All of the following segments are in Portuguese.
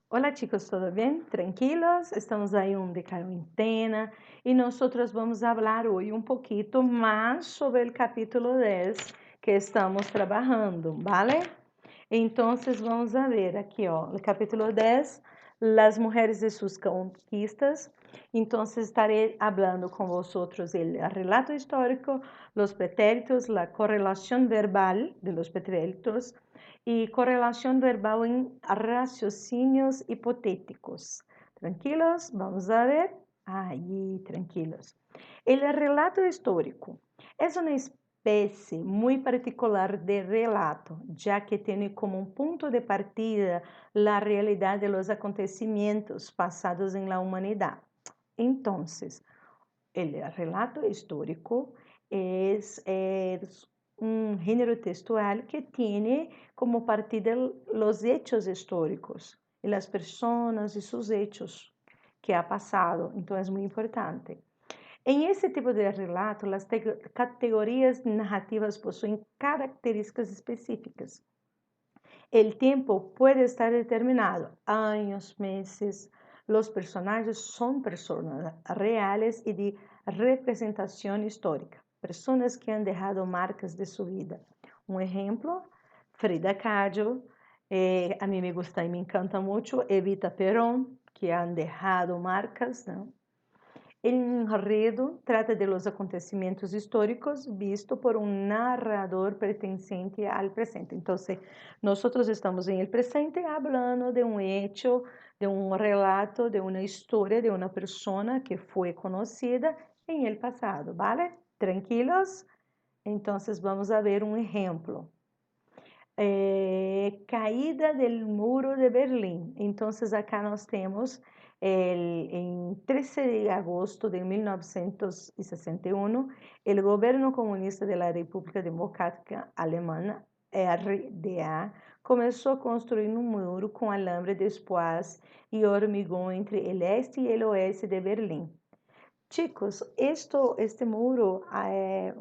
Hola chicos, ¿todo bien? ¿Tranquilos? Estamos aí de quarentena e nós vamos falar hoje poquito mais sobre o capítulo 10 que estamos trabalhando, ¿vale? Então, vamos a ver aqui, ó, o capítulo 10, Las mujeres de sus conquistas. Então, estarei falando com vosotros el relato histórico, los pretéritos, la correlación verbal de los pretéritos y correlación verbal en raciocínios hipotéticos. ¿Tranquilos? Vamos a ver. Aí, tranquilos. El relato histórico es una especie muy particular de relato, ya que tiene como punto de partida la realidad de los acontecimientos pasados en la humanidad. Entonces, el relato histórico es un género textual que tiene como partida los hechos históricos y las personas y sus hechos que ha pasado. Entonces, es muy importante. En esse tipo de relato, as categorias narrativas possuem características específicas. O tempo pode estar determinado, anos, meses. Os personagens são pessoas reais e de representação histórica, pessoas que han deixado marcas de sua vida. Um exemplo, Frida Kahlo, a mim me gusta e me encanta muito, Evita Perón, que han deixado marcas, não? El enredo trata de los acontecimientos históricos visto por un narrador perteneciente al presente. Entonces, nosotros estamos en el presente hablando de un hecho, de un relato, de una historia de una persona que fue conocida en el pasado, ¿vale? ¿Tranquilos? Entonces, vamos a ver un ejemplo. Caída del muro de Berlim. Entonces, acá nós temos em 13 de agosto de 1961, o governo comunista da República Democrática Alemã, RDA, começou a construir um muro com alambre de espoás e hormigão entre o este e o oeste de Berlim. Chicos, este muro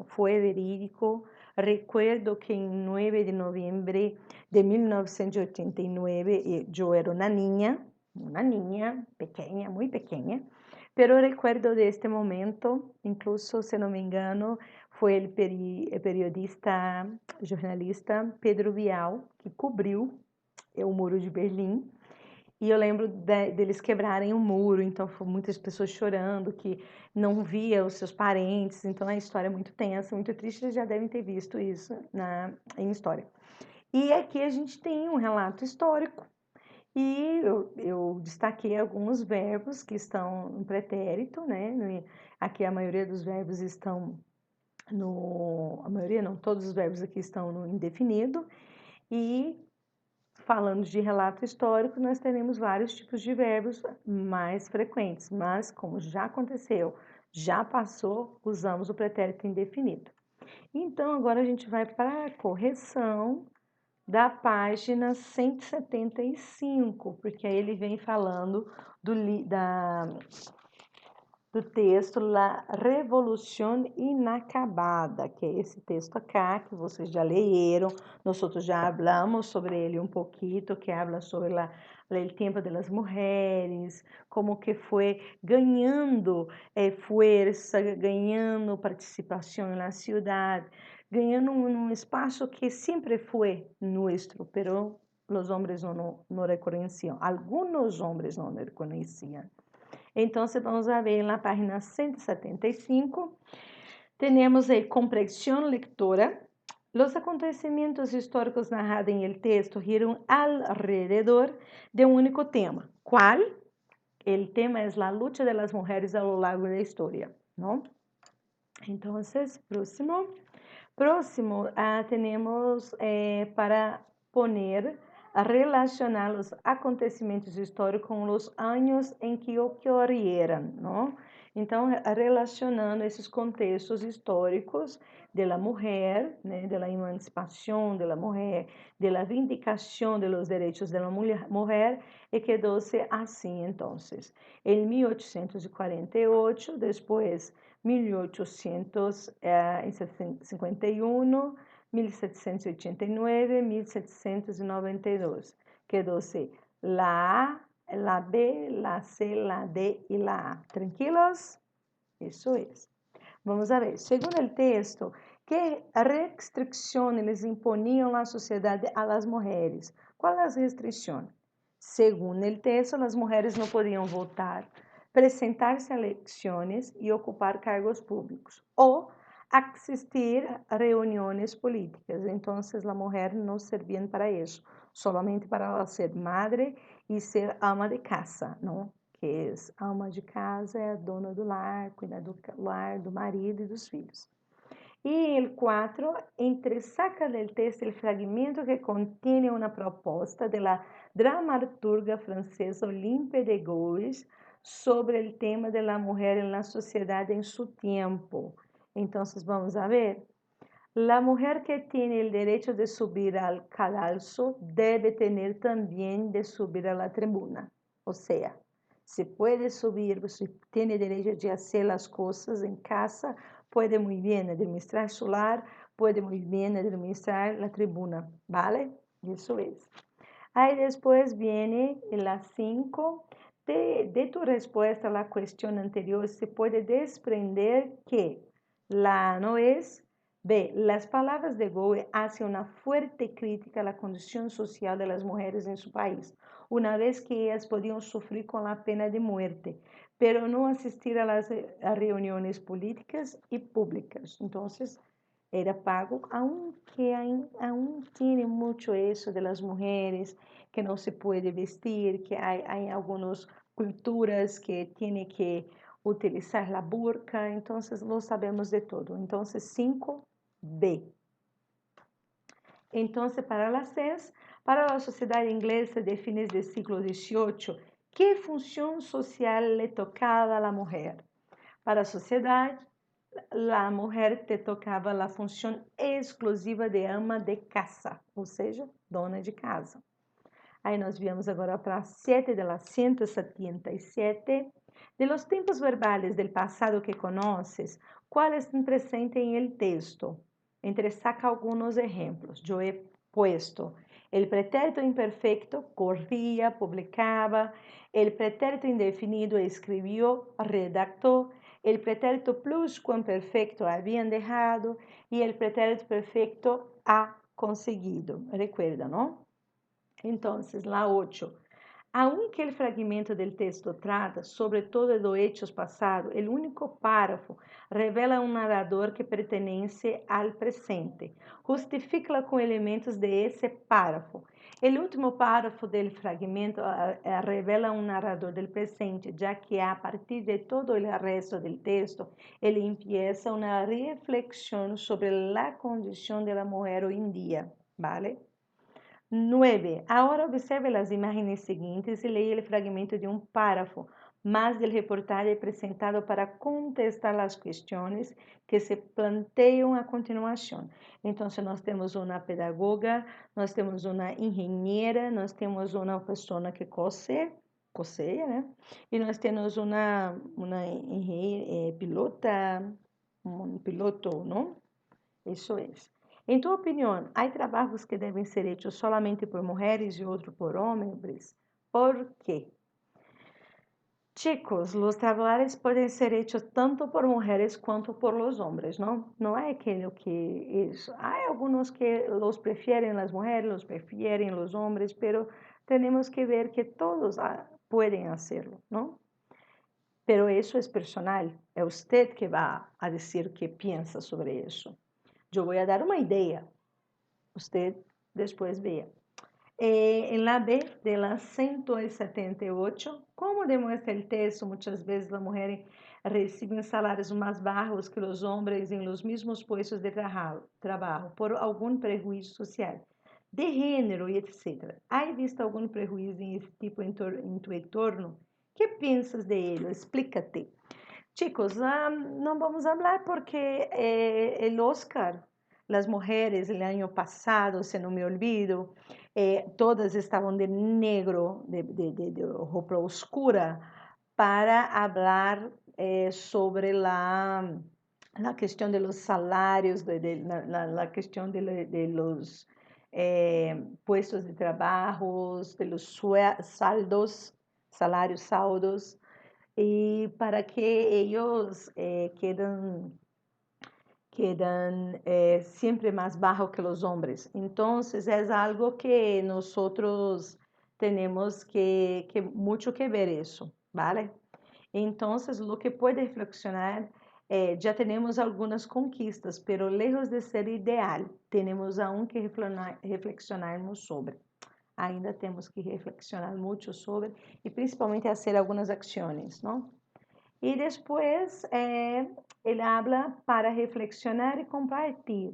foi verídico. Recuerdo que em 9 de noviembre de 1989 eu era uma niña pequena, muito pequena, pero recuerdo de este momento, incluso, se não me engano, foi o periodista, jornalista Pedro Bial, que cobriu o muro de Berlim. E eu lembro deles quebrarem o muro, então foram muitas pessoas chorando, que não via os seus parentes, então a história é muito tensa, muito triste, eles já devem ter visto isso em história. E aqui a gente tem um relato histórico, e eu destaquei alguns verbos que estão no pretérito, né? Aqui a maioria dos verbos estão a maioria não, todos os verbos aqui estão no indefinido, e falando de relato histórico, nós teremos vários tipos de verbos mais frequentes, mas como já aconteceu, já passou, usamos o pretérito indefinido. Então, agora a gente vai para a correção da página 175, porque aí ele vem falando do texto La Revolução Inacabada, que é esse texto acá, que vocês já leram, nós já falamos sobre ele pouquinho, que habla sobre o tempo das mulheres, como que foi ganhando força, ganhando participação na cidade, ganhando um espaço que sempre foi nosso, pero os homens não reconheciam, alguns homens não reconheciam. Então, vamos a ver na página 175, temos aí compreensão lectora. Os acontecimentos históricos narrados em el texto giram alrededor de um único tema. ¿Cuál? El tema é a luta de las mujeres a lo largo da história, ¿no? Então, próximo, temos para poner a relacionar os acontecimentos históricos com os anos em que ocorreram, não? Então, relacionando esses contextos históricos da mulher, né, da emancipação da mulher, da vindicação dos direitos da mulher, e quedou-se assim, então. Em 1848, depois 1851, 1789, 1792. Quedó-se la A, la B, la C, la D y la A. ¿Tranquilos? Eso es. Vamos a ver, según el texto, ¿qué restricciones les imponían la sociedad a las mujeres? ¿Cuáles las restricciones? Según el texto, las mujeres no podían votar, presentarse a elecciones y ocupar cargos públicos o asistir a reuniones políticas. Entonces, la mujer no servía para eso, solamente para ser madre y ser ama de casa, ¿no? Que é alma de casa, é a dona do lar, cuida do lar, do marido e dos filhos. E o 4, entresaca del texto o fragmento que contiene uma proposta da dramaturga francesa Olympe de Gouges sobre o tema da mulher na sociedade em seu tempo. Então, vamos a ver. La mujer que tiene el derecho de subir al cadalso debe tener también de subir a la tribuna. O sea, se puede subir, se tiene derecho de hacer las cosas en casa, puede muy bien administrar su lar, puede muy bien administrar la tribuna, ¿vale? Eso es. Ahí después viene la 5. De tu respuesta a la cuestión anterior se puede desprender que la no es. B. Las palabras de Goethe hacen una fuerte crítica a la condición social de las mujeres en su país, una vez que ellas podían sufrir con la pena de muerte, pero no asistir a las reuniones políticas y públicas. Entonces, era pago, aunque aún tiene mucho eso de las mujeres, que no se puede vestir, que hay algunas culturas que tiene que utilizar la burka, entonces lo sabemos de todo. Entonces, 5B. Entonces, para las 6, para la sociedad inglesa de fines del siglo XVIII, ¿qué función social le tocaba a la mujer? Para a sociedade, a mulher te tocava a função exclusiva de ama de casa, ou seja, dona de casa. Aí nós viemos agora para 7 de las 177. De los tempos verbales del passado que conoces, quais estão presentes em el texto? Entresaca alguns exemplos. Eu he puesto el pretérito imperfecto, corría, publicaba, el pretérito indefinido, escribió, redactó, el pretérito pluscuamperfecto, habían dejado, y el pretérito perfecto, ha conseguido. Recuerda, ¿no? Entonces, la 8. Aunque el fragmento del texto trata sobre todo de hechos pasados, el único párrafo revela un narrador que pertenece al presente. Justifica con elementos de ese párrafo. El último párrafo del fragmento revela un narrador del presente, ya que a partir de todo el resto del texto, él empieza una reflexión sobre la condición de la mujer hoy en día, ¿vale? 9. Agora observe as imagens seguintes e leia o fragmento de um párrafo mais do reportaje apresentado para contestar as questões que se planteiam a continuação. Então, nós temos uma pedagoga, nós temos uma engenheira, nós temos uma pessoa que coseia, né? E nós temos uma pilota, um piloto, não? Isso é. Em tua opinião, há trabalhos que devem ser feitos solamente por mulheres e outros por homens? ¿Por quê? Chicos, os trabalhos podem ser feitos tanto por mulheres quanto por los homens, não? Não é aquilo que isso. Há alguns que los prefieren as mulheres, los prefieren os homens, pero temos que ver que todos podem hacerlo, não? Pero isso é personal, é você que vai a dizer o que pensa sobre isso. Eu vou dar uma ideia, você depois veja. En la B de la 178, como demuestra el texto, muchas veces las mujeres reciben salarios más bajos que los hombres en los mismos puestos de trabajo por algún prejuicio social, de género y etc. ¿Has visto algún prejuicio en este tipo en tu entorno? ¿Qué piensas de ello? Explícate. Chicos, no vamos a hablar porque el Oscar, las mujeres el año pasado, se no me olvido, todas estaban de negro, de ropa oscura, para hablar sobre la cuestión de los salarios, la cuestión de los puestos de trabajo, de los saldos, salarios, saldos, y para que ellos quedan siempre más bajo que los hombres. Entonces es algo que nosotros tenemos que mucho que ver eso, ¿vale? Entonces, lo que puede reflexionar, ya tenemos algunas conquistas, pero lejos de ser ideal, tenemos aún que reflexionarmos sobre. Ainda temos que reflexionar muito sobre e principalmente fazer algumas ações, não? E depois, ele habla para reflexionar e compartilhar.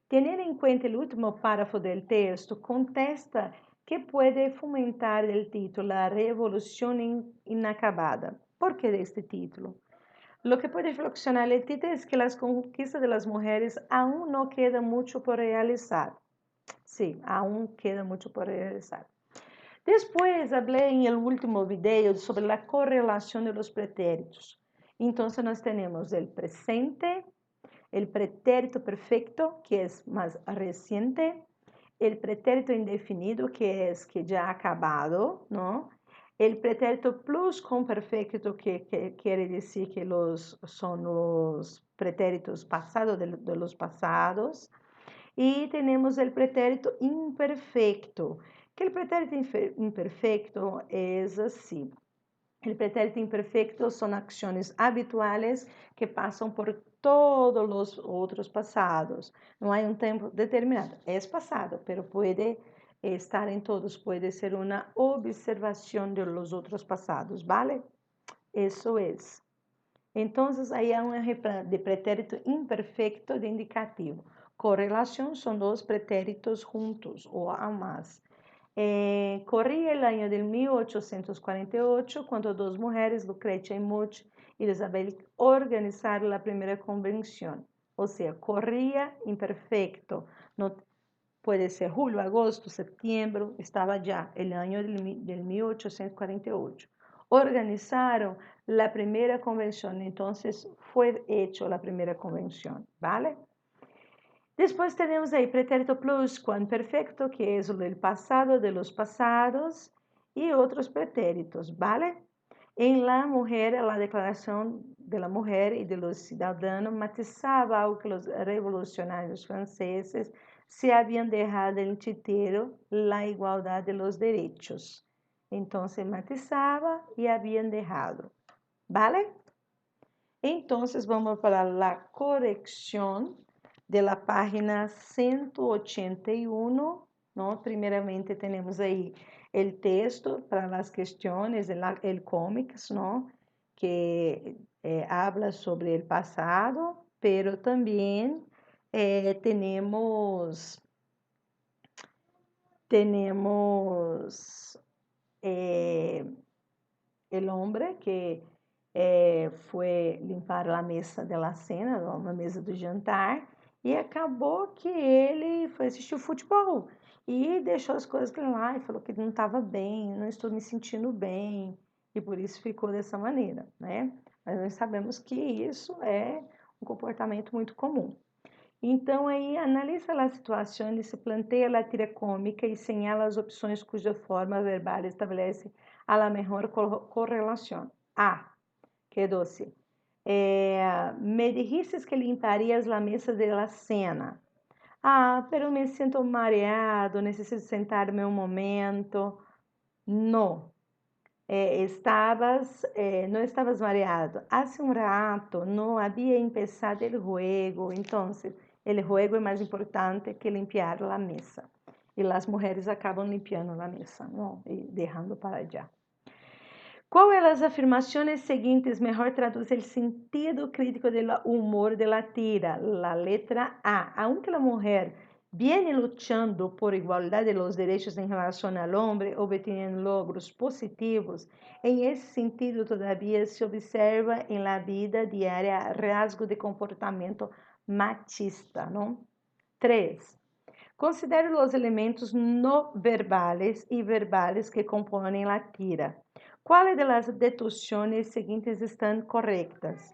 Tendo em conta o último párrafo do texto, contesta que pode fomentar o título A Revolução Inacabada. ¿Por que este título? Lo que puede reflexionar el título es que las conquistas de las mujeres aún no queda mucho por realizar. Sí, aún queda mucho por realizar. Después hablé en el último video sobre la correlación de los pretéritos. Entonces nós tenemos el presente, el pretérito perfecto, que es más reciente, el pretérito indefinido, que es que ya ha acabado, ¿no? El pretérito pluscuamperfecto, que quiere decir que son los pretéritos pasados de los pasados. Y tenemos el pretérito imperfecto, que el pretérito imperfecto es así. El pretérito imperfecto son acciones habituales que pasan por todos los otros pasados. No hay un tiempo determinado. Es pasado, pero puede estar en todos. Puede ser una observación de los otros pasados, ¿vale? Eso es. Entonces, aí há um de pretérito imperfecto de indicativo. Correlação são dois pretéritos juntos ou a mais. Corria o ano de 1848, quando duas mulheres, Lucrecia e Much e Isabel, organizaram a primeira convenção. Ou seja, corria imperfecto. No, pode ser julho, agosto, setembro, estava já o ano de 1848. Organizaram a primeira convenção, então foi hecho a primeira convenção, ¿vale? Depois temos aí pretérito pluscuamperfecto, que é o do passado, de los pasados, e outros pretéritos, ¿vale? Em la mujer, a declaração de la mujer e de los ciudadanos matizava algo que os revolucionários franceses se haviam dejado en tintero, la igualdad de los derechos. Então, se matizava e haviam deixado, ¿vale? Então, vamos para a correção de la página 181, ¿no? Primeiramente, temos aí o texto para as questões, o cómics, ¿no? Que habla sobre o passado, pero também temos el hombre que foi limpar a mesa de la cena, uma mesa do jantar, e acabou que ele foi assistir o futebol e deixou as coisas lá e falou que não estava bem, não estou me sentindo bem, e por isso ficou dessa maneira, né? Mas nós sabemos que isso é um comportamento muito comum. Então, aí, analisa a situação, se planteia a tira cômica e señala as opções cuja forma verbal estabelece a la mejor correlação. A. Quedou-se. Me dijiste que limparias a mesa de la cena. Ah, pero me sinto mareado, necessito sentar-me um momento. Não. No estabas mareado. Hace un rato no había empezado el juego, entonces el juego es más importante que limpiar la mesa. Y las mujeres acaban limpiando la mesa, ¿no? Y dejando para allá. ¿Cuál de las afirmaciones seguintes mejor traduce el sentido crítico del humor de la tira? La letra A. Aunque la mujer viene luchando por igualdad de los derechos en relación al hombre, obteniendo logros positivos, en ese sentido todavía se observa en la vida diaria rasgo de comportamiento machista, ¿no? 3. Considere os elementos no verbales e verbales que compõem la tira. ¿Cuáles de las deducciones seguintes están correctas?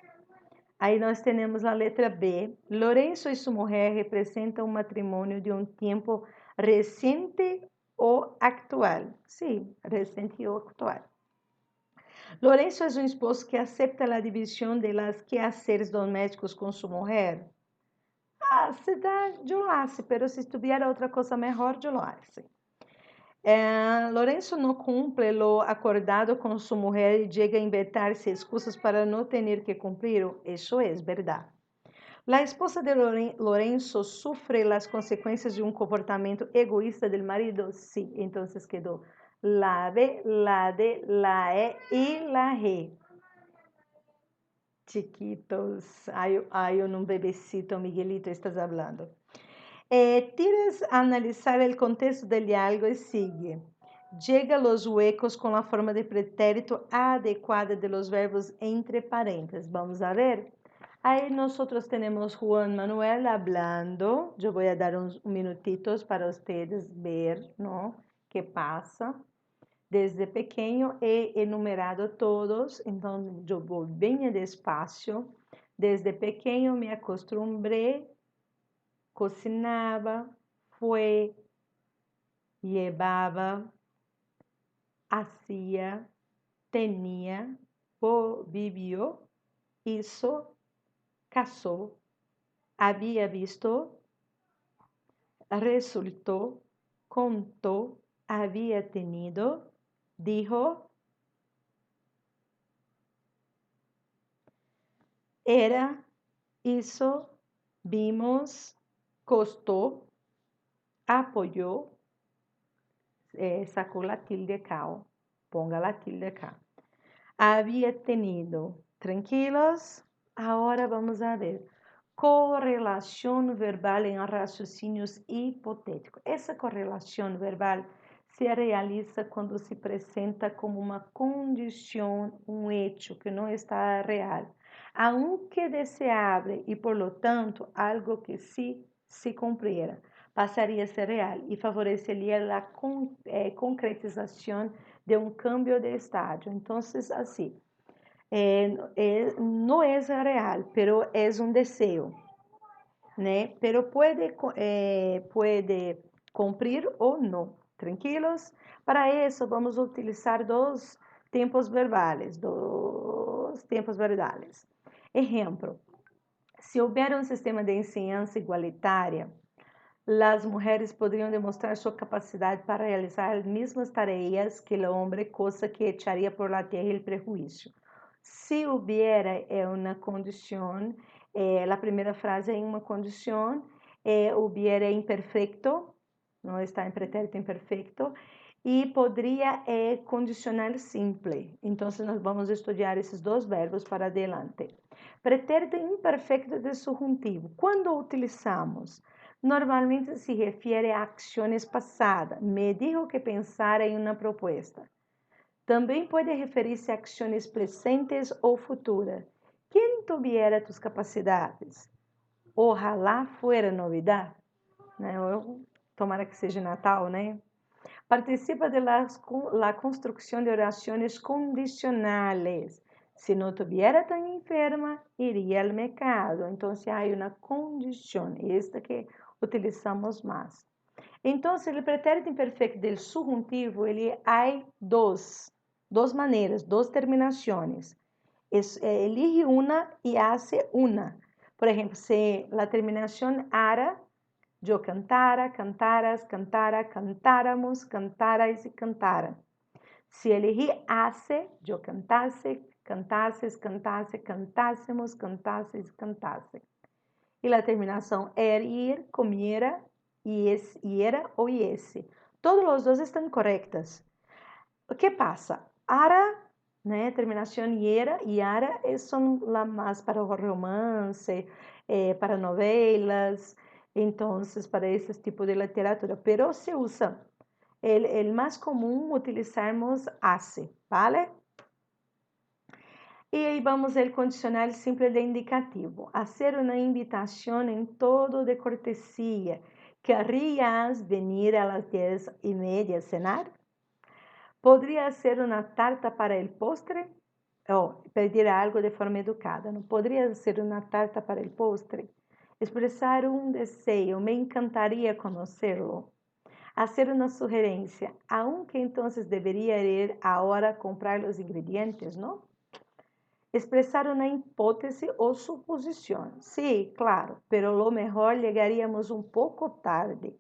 Aí nós temos a letra B. Lourenço e sua mulher representam um matrimônio de um tempo recente ou atual. Sim, recente ou atual. Lourenço é um esposo que aceita a divisão de las quehaceres domésticos com sua mulher. Se dá, eu lo hace, pero se tuviera outra coisa melhor, eu lo hace. Lourenço não cumpre lo acordado com sua mulher e chega a inventar-se excusas para não ter que cumprir. Isso é verdade. A esposa de Lourenço sofre as consequências de um comportamento egoísta do marido? Sim. Então quedou la B, la D, la E e la G. Chiquitos, hay un bebecito, Miguelito, estás hablando. Tienes a analizar el contexto del diálogo y sigue. Llega a los huecos con la forma de pretérito adecuada de los verbos entre paréntesis. Vamos a ver. Ahí nosotros tenemos Juan Manuel hablando. Yo voy a dar unos minutitos para ustedes ver, ¿no? ¿Qué pasa? Desde pequeno he enumerado todos, então eu vou bem despacio. Desde pequeno me acostumbré, cocinava, foi, llevava, hacía, tenía, vivió, hizo, casó, había visto, resultó, contó, había tenido, dijo, era, hizo, vimos, costó, apoyó, sacó la tilde acá, ponga la tilde acá. Había tenido, tranquilos, agora vamos a ver. Correlação verbal em raciocínios hipotéticos. Essa correlação verbal se realiza quando se apresenta como uma condição, um hecho que não está real, aunque deseável e, por lo tanto, algo que sí se cumpriera, passaria a ser real e favoreceria a concretização de um cambio de estágio. Então, assim, não é real, pero é um desejo, né? Pero puede cumprir ou não. Tranquilos? Para isso, vamos utilizar dos tempos verbais. Exemplo: se houver um sistema de ensinança igualitária, as mulheres poderiam demonstrar sua capacidade para realizar as mesmas tarefas que o homem, coisa que echaria por la tierra o prejuízo. Se hubiera uma condição, a primeira frase é uma condição, hubiera imperfeito, não está em pretérito imperfeito, e poderia condicional simple. Então, nós vamos estudar esses dois verbos para adelante. Pretérito imperfeito de subjuntivo. Quando utilizamos? Normalmente se refere a ações passadas. Me dijo que pensara em uma proposta. Também pode referir-se a ações presentes ou futuras. Quem tuviera tus capacidades? Ojalá fuera novidade. Né? Tomara que seja Natal, né? Participa de la construcción de oraciones condicionales. Si no estuviera tan enferma, iría al mercado. Entonces hay una condición, esta que utilizamos más. Entonces, el pretérito imperfecto del subjuntivo, hay dos maneiras, dos terminaciones. Elige una y hace una. Por ejemplo, si la terminación ara, yo cantara, cantaras, cantara, cantáramos, cantarais y cantaran. Si elegí hace, yo cantase, cantases, cantase, cantásemos, cantases, cantase. E la terminação er, ir, comiera, era ou iese. Todos os dois estão corretas. O que passa? Ara, né, terminação era e ara são lá mais para o romance, para novelas, então, para esse tipo de literatura. Pero se usa, o mais comum utilizarmos hace, ¿vale? E aí vamos ao condicional simples de indicativo. Hacer uma invitação em todo de cortesia. ¿Querrías venir a las 10:30 a cenar? ¿Podría ser una tarta para el postre? pedir algo de forma educada. Não poderia ser uma tarta para o postre? Expressar um desejo, me encantaria conhecê-lo. Hacer uma sugerência, aunque entonces deveria ir agora comprar os ingredientes, não? Expressar uma hipótese ou suposição. Sí, claro, pero lo mejor llegaríamos un poco tarde.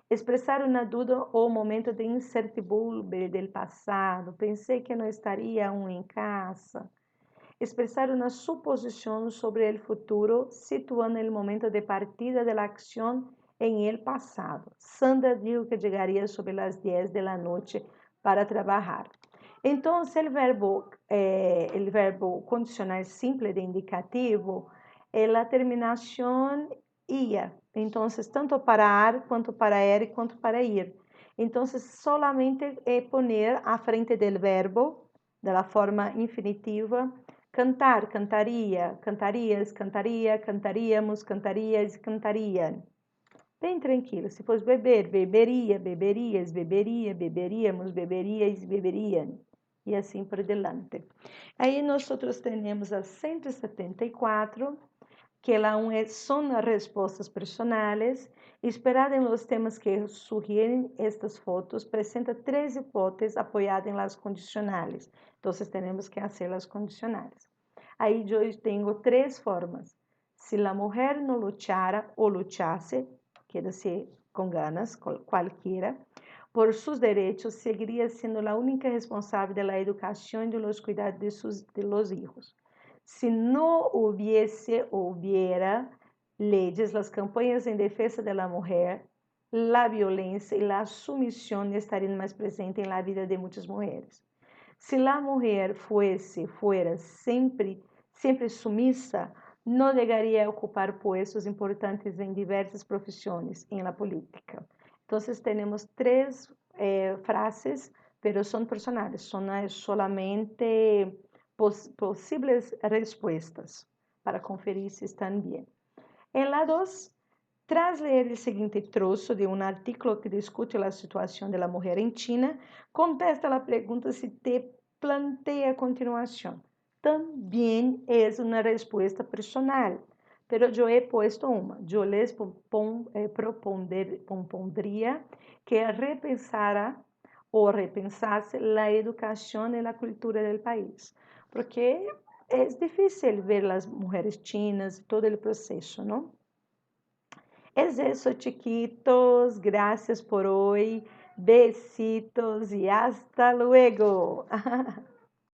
Expressar uma dúvida ou momento de incertidumbre del passado. Pensei que não estaria aún em casa. Expressar uma suposição sobre o futuro, situando o momento de partida da ação em el passado. Sandra dijo que chegaria sobre as 10 da noite para trabalhar. Então, o verbo condicional simples de indicativo é a terminação ia. Então, tanto para ir, quanto para ir, quanto para ir. Então, solamente é poner à frente do verbo, da forma infinitiva, cantar, cantaria, cantarias, cantaria, cantaríamos, cantarias, cantariam. Bem tranquilo. Se fosse beber, beberia, beberias, beberia, beberíamos, beberias, beberiam. E assim por diante. Aí nós temos a 174, que são respostas personais. Inspirada em los temas que sugerem estas fotos, apresenta 3 hipóteses apoiadas em las condicionais. Então, temos que fazer as condicionais. Aí eu tenho 3 formas. Se a mulher não luchara ou luchasse, quer dizer, com ganas, qualquer, por seus direitos, seguiria sendo a única responsável da educação e dos cuidados de los hijos. Se não hubiera leyes, as campanhas em defesa da mulher, a violência e a sumissão estariam mais presentes na vida de muitas mulheres. Se a mulher fuera sempre sumisa, não chegaria a ocupar puestos importantes em diversas profissões em la política. Então, temos 3 frases, pero são personais, são solamente possíveis respostas para conferir se estão bem. Em la 2, tras ler o seguinte troço de um artículo que discute a situação da mulher em China, contesta a pergunta se te planteia a continuação. Também é uma resposta personal, pero eu he puesto uma. Eu les propondria que repensara ou repensasse a educação e a cultura do país, porque é difícil ver as mulheres chinas, todo o processo, não? Es eso, chiquitos. Gracias por hoy. Besitos y hasta luego.